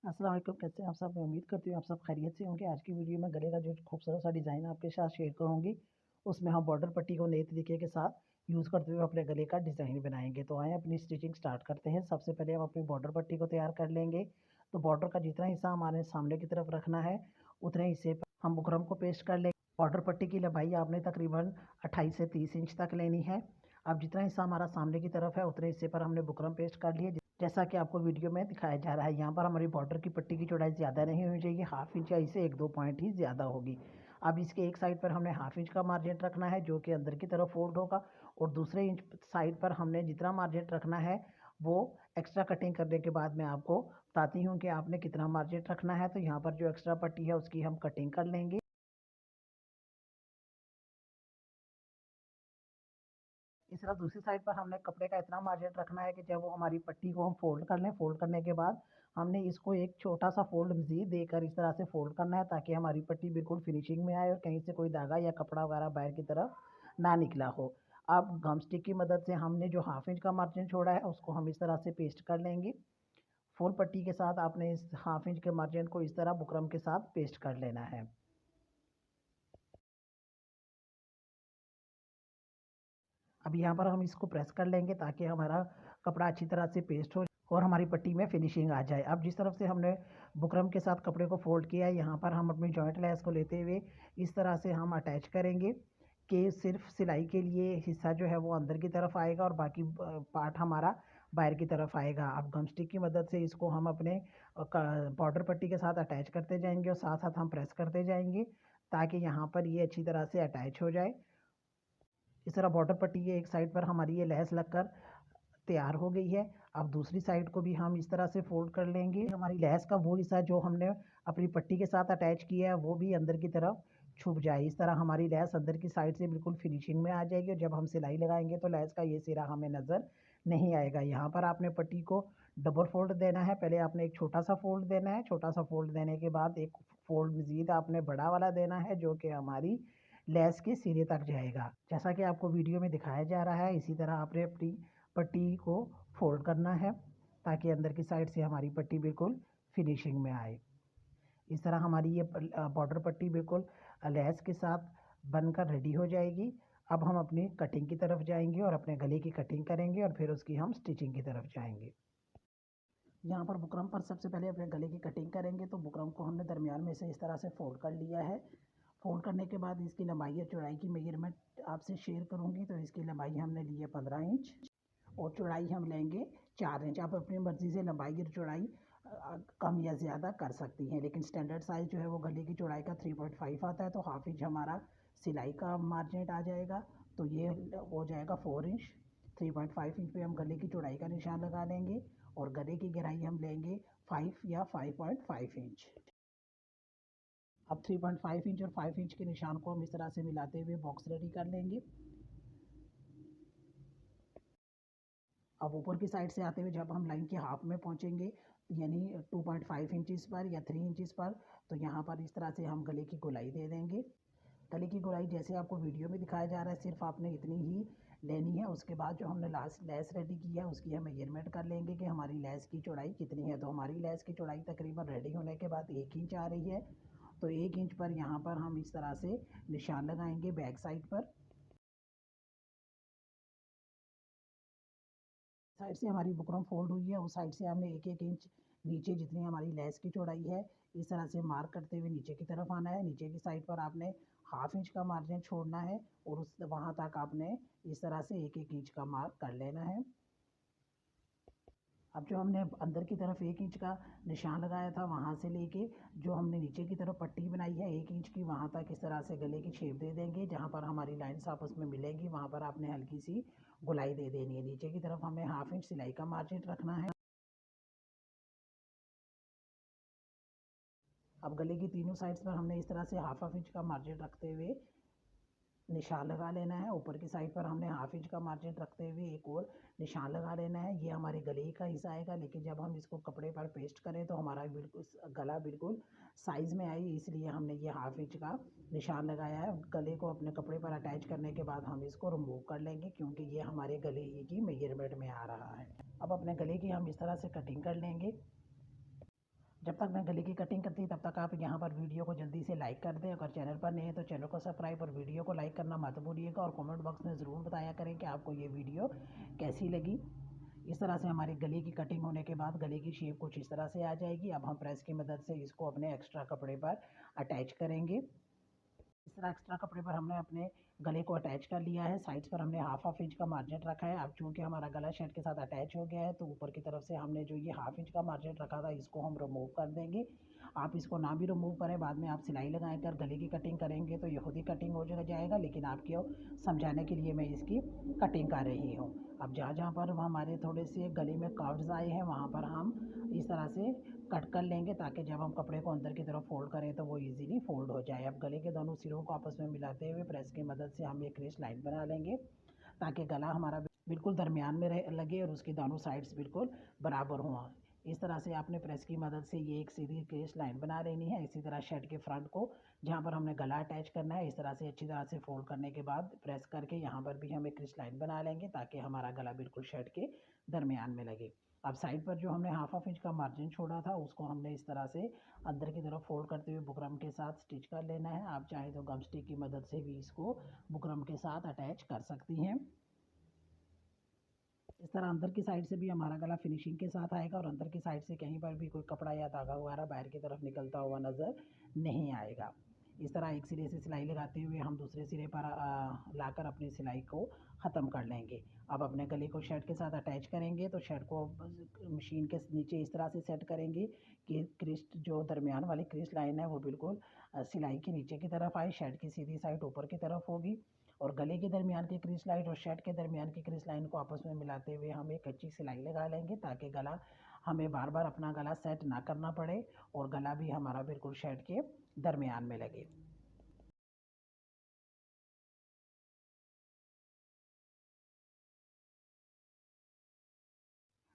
अस्सलाम वालेकुम, कैसे हैं आप सब? मैं उम्मीद करती हूँ आप सब खैरियत से होंगे। आज की वीडियो में गले का जो खूबसूरत सा डिज़ाइन आपके साथ शेयर करूँगी, उसमें हम बॉर्डर पट्टी को नए तरीके के साथ यूज़ करते हुए अपने गले का डिज़ाइन बनाएंगे। तो आएँ अपनी स्टिचिंग स्टार्ट करते हैं। सबसे पहले हम अपनी बॉर्डर पट्टी को तैयार कर लेंगे। तो बॉर्डर का जितना हिस्सा हमारे सामने की तरफ रखना है, उतने हिस्से पर हम बुकरम को पेस्ट कर लेंगे। बॉर्डर पट्टी की लंबाई आपने तकरीबन 28 से 30 इंच तक लेनी है। अब जितना हिस्सा हमारा सामने की तरफ है, उतने हिस्से पर हमने बुकरम पेस्ट कर लिए। जैसा कि आपको वीडियो में दिखाया जा रहा है, यहाँ पर हमारी बॉर्डर की पट्टी की चौड़ाई ज़्यादा नहीं होनी चाहिए, हाफ इंच या इससे 1-2 पॉइंट ही ज़्यादा होगी। अब इसके एक साइड पर हमने हाफ इंच का मार्जिन रखना है, जो कि अंदर की तरफ फोल्ड होगा, और दूसरे इंच साइड पर हमने जितना मार्जिन रखना है वो एक्स्ट्रा कटिंग करने के बाद मैं आपको बताती हूँ कि आपने कितना मार्जिन रखना है। तो यहाँ पर जो एक्स्ट्रा पट्टी है उसकी हम कटिंग कर लेंगे। इस तरह दूसरी साइड पर हमने कपड़े का इतना मार्जिन रखना है कि जब वो हमारी पट्टी को हम फोल्ड कर लें, फोल्ड करने के बाद हमने इसको एक छोटा सा फोल्ड मज़ीद देकर इस तरह से फोल्ड करना है, ताकि हमारी पट्टी बिल्कुल फिनिशिंग में आए और कहीं से कोई धागा या कपड़ा वगैरह बाहर की तरफ ना निकला हो। अब गम स्टिक की मदद से हमने जो हाफ इंच का मार्जिन छोड़ा है उसको हम इस तरह से पेस्ट कर लेंगे। फुल पट्टी के साथ आपने इस हाफ इंच के मार्जिन को इस तरह बुकरम के साथ पेस्ट कर लेना है। अब यहाँ पर हम इसको प्रेस कर लेंगे ताकि हमारा कपड़ा अच्छी तरह से पेस्ट हो और हमारी पट्टी में फिनिशिंग आ जाए। अब जिस तरफ से हमने बुकरम के साथ कपड़े को फोल्ड किया है, यहाँ पर हम अपनी जॉइंट लेस को लेते हुए इस तरह से हम अटैच करेंगे कि सिर्फ सिलाई के लिए हिस्सा जो है वो अंदर की तरफ आएगा और बाकी पार्ट हमारा बाहर की तरफ आएगा। अब गम स्टिक की मदद से इसको हम अपने बॉर्डर पट्टी के साथ अटैच करते जाएंगे और साथ साथ हम प्रेस करते जाएंगे ताकि यहाँ पर ये अच्छी तरह से अटैच हो जाए। इस तरह बॉर्डर पट्टी के एक साइड पर हमारी ये लैस लगकर तैयार हो गई है। अब दूसरी साइड को भी हम इस तरह से फोल्ड कर लेंगे। हमारी लैस का वो हिस्सा जो हमने अपनी पट्टी के साथ अटैच किया है वो भी अंदर की तरफ छुप जाए। इस तरह हमारी लैस अंदर की साइड से बिल्कुल फिनिशिंग में आ जाएगी और जब हम सिलाई लगाएंगे तो लैस का ये सिरा हमें नज़र नहीं आएगा। यहाँ पर आपने पट्टी को डबल फोल्ड देना है। पहले आपने एक छोटा सा फोल्ड देना है, छोटा सा फोल्ड देने के बाद एक फोल्ड मज़ीद आपने बड़ा वाला देना है, जो कि हमारी लेस के सिरे तक जाएगा। जैसा कि आपको वीडियो में दिखाया जा रहा है, इसी तरह आपने अपनी पट्टी को फोल्ड करना है ताकि अंदर की साइड से हमारी पट्टी बिल्कुल फिनिशिंग में आए। इस तरह हमारी ये बॉर्डर पट्टी बिल्कुल लेस के साथ बनकर रेडी हो जाएगी। अब हम अपनी कटिंग की तरफ जाएंगे और अपने गले की कटिंग करेंगे और फिर उसकी हम स्टिचिंग की तरफ जाएंगे। यहाँ पर बुकरम पर सबसे पहले अपने गले की कटिंग करेंगे। तो बुकरम को हमने दरमियान में से इस तरह से फोल्ड कर लिया है। फोल्ड करने के बाद इसकी लंबाई और चौड़ाई की मेजरमेंट आपसे शेयर करूँगी। तो इसकी लंबाई हमने ली है 15 इंच और चौड़ाई हम लेंगे 4 इंच। आप अपनी मर्ज़ी से लंबाई और चौड़ाई कम या ज़्यादा कर सकती हैं, लेकिन स्टैंडर्ड साइज़ जो है वो गले की चौड़ाई का 3.5 आता है। तो हाफ इंच हमारा सिलाई का मार्जिन आ जाएगा, तो ये हो जाएगा 4 इंच। 3.5 इंच पे हम गले की चौड़ाई का निशान लगा लेंगे और गले की गहराई हम लेंगे 5 या 5.5 इंच। अब 3.5 इंच और 5 इंच के निशान को हम इस तरह से मिलाते हुए बॉक्स रेडी कर लेंगे। अब ऊपर की साइड से आते हुए जब हम लाइन के हाफ में पहुंचेंगे, यानी 2.5 इंचज़ पर या 3 इंचज़ पर, तो यहाँ पर इस तरह से हम गले की गोलाई दे देंगे। गले की गोलाई जैसे आपको वीडियो में दिखाया जा रहा है, सिर्फ आपने इतनी ही लेनी है। उसके बाद जो हमने लास्ट लेस रेडी की है उसकी हम मेजरमेंट कर लेंगे कि हमारी लेस की चौड़ाई कितनी है। तो हमारी लेस की चौड़ाई तकरीबन रेडी होने के बाद 1 इंच आ रही है। तो 1 इंच पर यहाँ पर हम इस तरह से निशान लगाएंगे बैक साइड पर। साइड से हमारी बुकरम फोल्ड हुई है, उस साइड से हमने 1-1 इंच नीचे जितनी हमारी लेस की चौड़ाई है इस तरह से मार्क करते हुए नीचे की तरफ आना है। नीचे की साइड पर आपने हाफ इंच का मार्जिन छोड़ना है और उस वहाँ तक आपने इस तरह से 1-1 इंच का मार्क कर लेना है। अब जो हमने अंदर की तरफ 1 इंच का निशान लगाया था, वहाँ से लेके जो हमने नीचे की तरफ पट्टी बनाई है 1 इंच की, वहाँ तक इस तरह से गले की शेप दे देंगे। जहाँ पर हमारी लाइन्स आपस में मिलेंगी वहाँ पर आपने हल्की सी गोलाई दे देनी है। नीचे की तरफ हमें हाफ इंच सिलाई का मार्जिन रखना है। अब गले की तीनों साइड्स पर हमने इस तरह से हाफ इंच का मार्जिन रखते हुए निशान लगा लेना है। ऊपर की साइड पर हमने हाफ इंच का मार्जिन रखते हुए एक और निशान लगा लेना है। ये हमारे गले का हिस्सा आएगा, लेकिन जब हम इसको कपड़े पर पेस्ट करें तो हमारा बिल्कुल गला बिल्कुल साइज़ में आए, इसलिए हमने ये हाफ इंच का निशान लगाया है। गले को अपने कपड़े पर अटैच करने के बाद हम इसको रिमूव कर लेंगे, क्योंकि ये हमारे गले की मेजरमेंट में आ रहा है। अब अपने गले की हम इस तरह से कटिंग कर लेंगे। जब तक मैं गले की कटिंग करती तब तक आप यहाँ पर वीडियो को जल्दी से लाइक कर दें। अगर चैनल पर नए हैं तो चैनल को सब्सक्राइब और वीडियो को लाइक करना मत भूलिएगा, और कमेंट बॉक्स में ज़रूर बताया करें कि आपको ये वीडियो कैसी लगी। इस तरह से हमारे गले की कटिंग होने के बाद गले की शेप कुछ इस तरह से आ जाएगी। अब हम प्रेस की मदद से इसको अपने एक्स्ट्रा कपड़े पर अटैच करेंगे। इस तरह एक्स्ट्रा कपड़े पर हमने अपने गले को अटैच कर लिया है। साइड्स पर हमने हाफ इंच का मार्जिन रखा है। अब चूंकि हमारा गला शर्ट के साथ अटैच हो गया है तो ऊपर की तरफ से हमने जो ये हाफ इंच का मार्जिन रखा था इसको हम रिमूव कर देंगे। आप इसको ना भी रिमूव करें, बाद में आप सिलाई लगाए कर गले की कटिंग करेंगे तो ये खुद ही कटिंग हो जाएगा, लेकिन आपको समझाने के लिए मैं इसकी कटिंग कर रही हूँ। अब जहाँ जहाँ पर हमारे थोड़े से गले में कर्व्स आए हैं वहाँ पर हम इस तरह से कट कर लेंगे, ताकि जब हम कपड़े को अंदर की तरफ फोल्ड करें तो वो इजीली फोल्ड हो जाए। अब गले के दोनों सिरों को आपस में मिलाते हुए प्रेस की मदद से हम एक क्रीज लाइन बना लेंगे, ताकि गला हमारा बिल्कुल दरमियान में लगे और उसकी दोनों साइड्स बिल्कुल बराबर हों। इस तरह से आपने प्रेस की मदद से ये एक सीधी क्रीज लाइन बना लेनी है। इसी तरह शर्ट के फ्रंट को जहाँ पर हमने गला अटैच करना है इस तरह से अच्छी तरह से फोल्ड करने के बाद प्रेस करके यहाँ पर भी हम एक क्रीज लाइन बना लेंगे, ताकि हमारा गला बिल्कुल शर्ट के दरमियान में लगे। अब साइड पर जो हमने हाफ इंच का मार्जिन छोड़ा था उसको हमने इस तरह से अंदर की तरफ फोल्ड करते हुए बुकरम के साथ स्टिच कर लेना है। आप चाहें तो गम स्टिक की मदद से भी इसको बुकरम के साथ अटैच कर सकती हैं। इस तरह अंदर की साइड से भी हमारा गला फिनिशिंग के साथ आएगा और अंदर की साइड से कहीं पर भी कोई कपड़ा या धागा वगैरह बाहर की तरफ निकलता हुआ नज़र नहीं आएगा। इस तरह एक सिरे से सिलाई लगाते हुए हम दूसरे सिरे पर लाकर अपनी सिलाई को ख़त्म कर लेंगे। अब अपने गले को शर्ट के साथ अटैच करेंगे तो शर्ट को मशीन के नीचे इस तरह से सेट करेंगे कि क्रिस्ट जो दरमियान वाली क्रिस्ट लाइन है वो बिल्कुल सिलाई के नीचे की तरफ आए। शर्ट की सीधी साइड ऊपर की तरफ होगी और गले के दरमियान की क्रीज लाइन और शर्ट के दरमियान की क्रीज लाइन को आपस में मिलाते हुए हम एक अच्छी सिलाई लगा लेंगे, ताकि गला हमें बार बार अपना गला सेट ना करना पड़े और गला भी हमारा बिल्कुल शर्ट के दरमियान में लगे।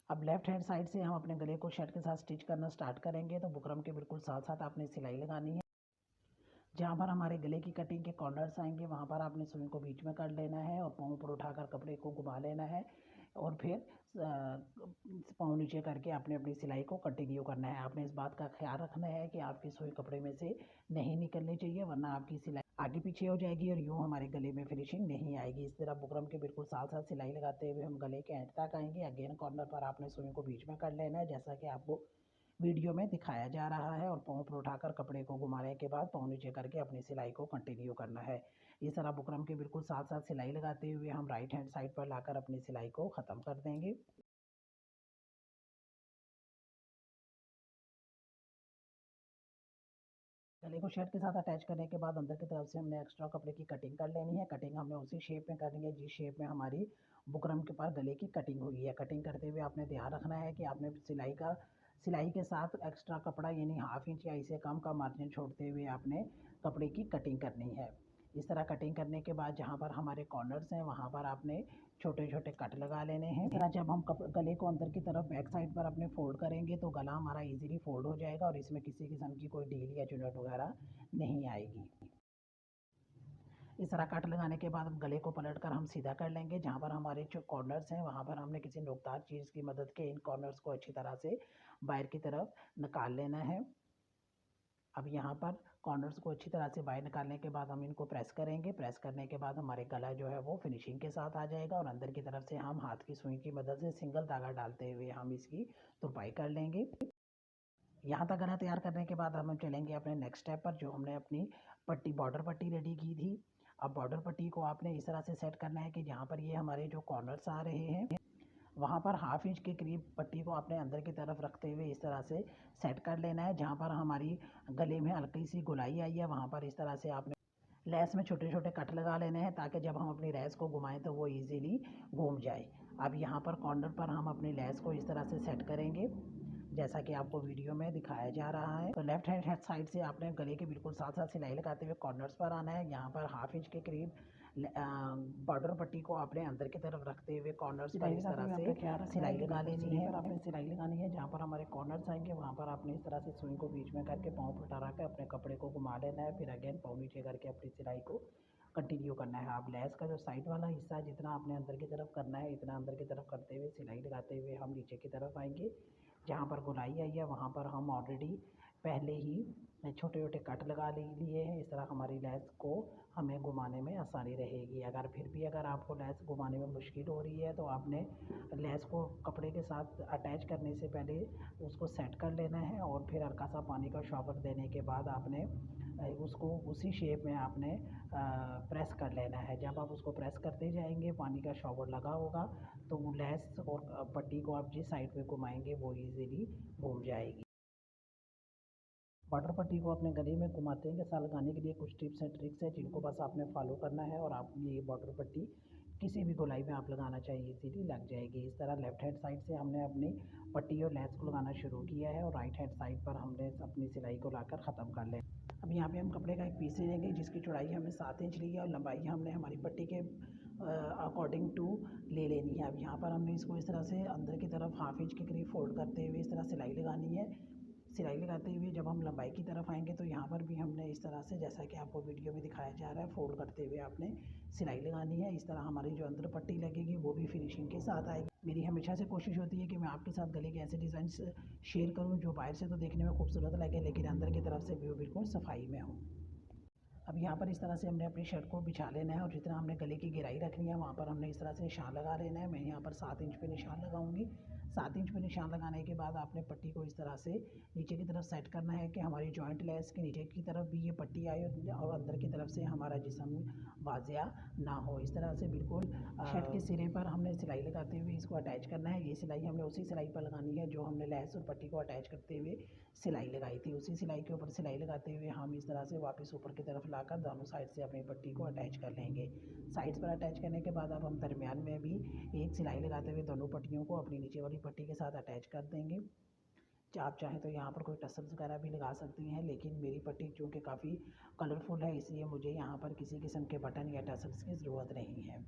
अब लेफ्ट हैंड साइड से हम अपने गले को शर्ट के साथ स्टिच करना स्टार्ट करेंगे तो बुकरम के बिल्कुल साथ साथ आपने सिलाई लगानी है। जहाँ पर हमारे गले की कटिंग के कॉर्नर्स आएंगे वहाँ पर आपने सुई को बीच में कर लेना है और पाँव पर उठाकर कपड़े को घुमा लेना है और फिर पाँव नीचे करके आपने अपनी सिलाई को कंटिन्यू करना है। आपने इस बात का ख्याल रखना है कि आपकी सुई कपड़े में से नहीं निकलनी चाहिए, वरना आपकी सिलाई आगे पीछे हो जाएगी और यूँ हमारे गले में फिनिशिंग नहीं आएगी। इस तरह बुकरम के बिल्कुल साथ साथ सिलाई लगाते हुए हम गले के एंड तक आएंगे। अगेन कॉर्नर पर आपने सुई को बीच में कर लेना है, जैसा कि आपको वीडियो में दिखाया जा रहा है, और पाँव पर उठाकर कपड़े को घुमाने के बाद पाँव नीचे करके अपनी सिलाई को कंटिन्यू करना है। इस तरह बुकरम के बिल्कुल साथ साथ सिलाई लगाते हुए हम राइट हैंड साइड पर लाकर अपनी सिलाई को ख़त्म कर देंगे। गले को शर्ट के साथ अटैच करने के बाद अंदर की तरफ से हमने एक्स्ट्रा कपड़े की कटिंग कर लेनी है। कटिंग हमने उसी शेप में करनी है जिस शेप में हमारी बुकरम के पास गले की कटिंग हुई है। कटिंग करते हुए आपने ध्यान रखना है कि आपने सिलाई के साथ एक्स्ट्रा कपड़ा यानी हाफ इंच या इससे कम का मार्जिन छोड़ते हुए आपने कपड़े की कटिंग करनी है। इस तरह कटिंग करने के बाद जहाँ पर हमारे कॉर्नर्स हैं वहाँ पर आपने छोटे छोटे कट लगा लेने हैं। इस तरह जब हम गले को अंदर की तरफ बैक साइड पर अपने फोल्ड करेंगे तो गला हमारा इजीली फोल्ड हो जाएगा और इसमें किसी किस्म की कोई ढील या चुनट वगैरह नहीं आएगी। इस तरह कट लगाने के बाद हम गले को पलट कर हम सीधा कर लेंगे। जहाँ पर हमारे जो कॉर्नर्स हैं वहाँ पर हमने किसी नोकदार चीज़ की मदद के इन कॉर्नर्स को अच्छी तरह से बाहर की तरफ निकाल लेना है। अब यहाँ पर कॉर्नर्स को अच्छी तरह से बाहर निकालने के बाद हम इनको प्रेस करेंगे। प्रेस करने के बाद हमारे गला जो है वो फिनिशिंग के साथ आ जाएगा और अंदर की तरफ से हम हाथ की सुई की मदद से सिंगल धागा डालते हुए हम इसकी तुरपाई कर लेंगे। यहाँ तक गला तैयार करने के बाद हम चलेंगे अपने नेक्स्ट स्टेप पर, जो हमने अपनी बॉर्डर पट्टी रेडी की थी। अब बॉर्डर पट्टी को आपने इस तरह से सेट करना है कि जहाँ पर ये हमारे जो कॉर्नर्स आ रहे हैं वहाँ पर हाफ इंच के करीब पट्टी को आपने अंदर की तरफ रखते हुए इस तरह से सेट कर लेना है। जहाँ पर हमारी गले में हल्की सी गोलाई आई है वहाँ पर इस तरह से आपने लेस में छोटे छोटे कट लगा लेने हैं, ताकि जब हम अपनी लेस को घुमाएं तो वो इजीली घूम जाए। अब यहाँ पर कॉर्नर पर हम अपनी लेस को इस तरह से सेट करेंगे जैसा कि आपको वीडियो में दिखाया जा रहा है। तो लेफ्ट हैंड साइड से आपने गले के बिल्कुल साथ साथ सिलाई लगाते हुए कॉर्नर्स पर आना है। यहाँ पर हाफ इंच के करीब बॉर्डर पट्टी को आपने अंदर की तरफ रखते हुए कॉर्नर्स पर इस तरह से सिलाई लगा लेनी है। आपने सिलाई लगानी है जहाँ पर हमारे कॉर्नर्स आएंगे वहाँ पर आपने इस तरह से सुई को बीच में करके पाँव पर उठा के अपने कपड़े को घुमा लेना है। फिर अगेन पाँव नीचे करके अपनी सिलाई को कंटिन्यू करना है। आप लेस का जो साइड वाला हिस्सा है जितना आपने अंदर की तरफ करना है इतना अंदर की तरफ करते हुए सिलाई लगाते हुए हम नीचे की तरफ आएंगे। जहाँ पर गोलाई आई है वहाँ पर हम ऑलरेडी पहले ही छोटे छोटे कट लगा लिए हैं। इस तरह हमारी लैस को हमें घुमाने में आसानी रहेगी। अगर फिर भी अगर आपको लैस घुमाने में मुश्किल हो रही है तो आपने लैस को कपड़े के साथ अटैच करने से पहले उसको सेट कर लेना है और फिर हल्का सा पानी का शॉवर देने के बाद आपने उसको उसी शेप में आपने प्रेस कर लेना है। जब आप उसको प्रेस करते जाएंगे पानी का शॉवर लगा होगा तो वो लैस और पट्टी को आप जिस साइड पे घुमाएंगे वो इजीली घूम जाएगी। वाटर पट्टी को अपने गले में घुमाते हैं साथ लगाने के लिए कुछ टिप्स एंड ट्रिक्स हैं जिनको बस आपने फॉलो करना है और आप ये वाटर पट्टी किसी भी गोलाई में आप लगाना चाहिए इजीली लग जाएगी। इस तरह लेफ्ट हैंड साइड से हमने अपनी पट्टी और लैस को लगाना शुरू किया है और राइट हैंड साइड पर हमने अपनी सिलाई को लाकर ख़त्म कर लिया। अब यहाँ पे हम कपड़े का एक पीस ले लेंगे जिसकी चौड़ाई हमने 7 इंच ली है और लंबाई हमने हमारी पट्टी के अकॉर्डिंग टू ले लेनी है। अब यहाँ पर हमने इसको इस तरह से अंदर की तरफ हाफ इंच के करीब फोल्ड करते हुए इस तरह सिलाई लगानी है। सिलाई लगाते हुए जब हम लंबाई की तरफ आएंगे तो यहाँ पर भी हमने इस तरह से जैसा कि आपको वीडियो में दिखाया जा रहा है फोल्ड करते हुए आपने सिलाई लगानी है। इस तरह हमारी जो अंदर पट्टी लगेगी वो भी फिनिशिंग के साथ आएगी। मेरी हमेशा से कोशिश होती है कि मैं आपके साथ गले के ऐसे डिज़ाइन शेयर करूँ जो बाहर से तो देखने में खूबसूरत लगे लेकिन अंदर की तरफ से भी वो बिल्कुल सफाई में हो। अब यहाँ पर इस तरह से हमने अपनी शर्ट को बिछा लेना है और जितना हमने गले की गहराई रखनी है वहाँ पर हमने इस तरह से निशान लगा लेना है। मैं यहाँ पर 7 इंच पे निशान लगाऊंगी। 7 इंच पे निशान लगाने के बाद आपने पट्टी को इस तरह से नीचे की तरफ सेट करना है कि हमारी जॉइंट लेस के नीचे की तरफ भी ये पट्टी आए और अंदर की तरफ से हमारा जिस्म वाजिया ना हो। इस तरह से बिल्कुल शर्ट के सिरे पर हमने सिलाई लगाते हुए इसको अटैच करना है। ये सिलाई हमने उसी सिलाई पर लगानी है जो हमने लेस और पट्टी को अटैच करते हुए सिलाई लगाई थी। उसी सिलाई के ऊपर सिलाई लगाते हुए हम इस तरह से वापस ऊपर की तरफ लाकर दोनों साइड से अपनी पट्टी को अटैच कर लेंगे। साइड्स पर अटैच करने के बाद अब हम दरमियान में भी एक सिलाई लगाते हुए दोनों पट्टियों को अपनी नीचे वाली पट्टी के साथ अटैच कर देंगे। आप चाहें तो यहाँ पर कोई टसल्स वगैरह भी लगा सकती हैं लेकिन मेरी पट्टी चूँकि काफ़ी कलरफुल है इसलिए मुझे यहाँ पर किसी किस्म के बटन या टसल्स की ज़रूरत नहीं है।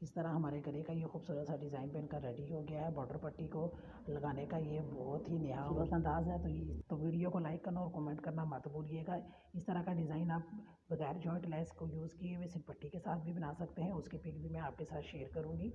इस तरह हमारे गले का ये खूबसूरत सा डिज़ाइन बनकर रेडी हो गया है। बॉर्डर पट्टी को लगाने का ये बहुत ही नया खूबसूरत अंदाज़ है। तो वीडियो को लाइक करना और कमेंट करना मत भूलिएगा। इस तरह का डिज़ाइन आप बगैर जॉइंट लेस को यूज़ किए हुए सिर्फ पट्टी के साथ भी बना सकते हैं। उसकी पिक भी मैं आपके साथ शेयर करूँगी।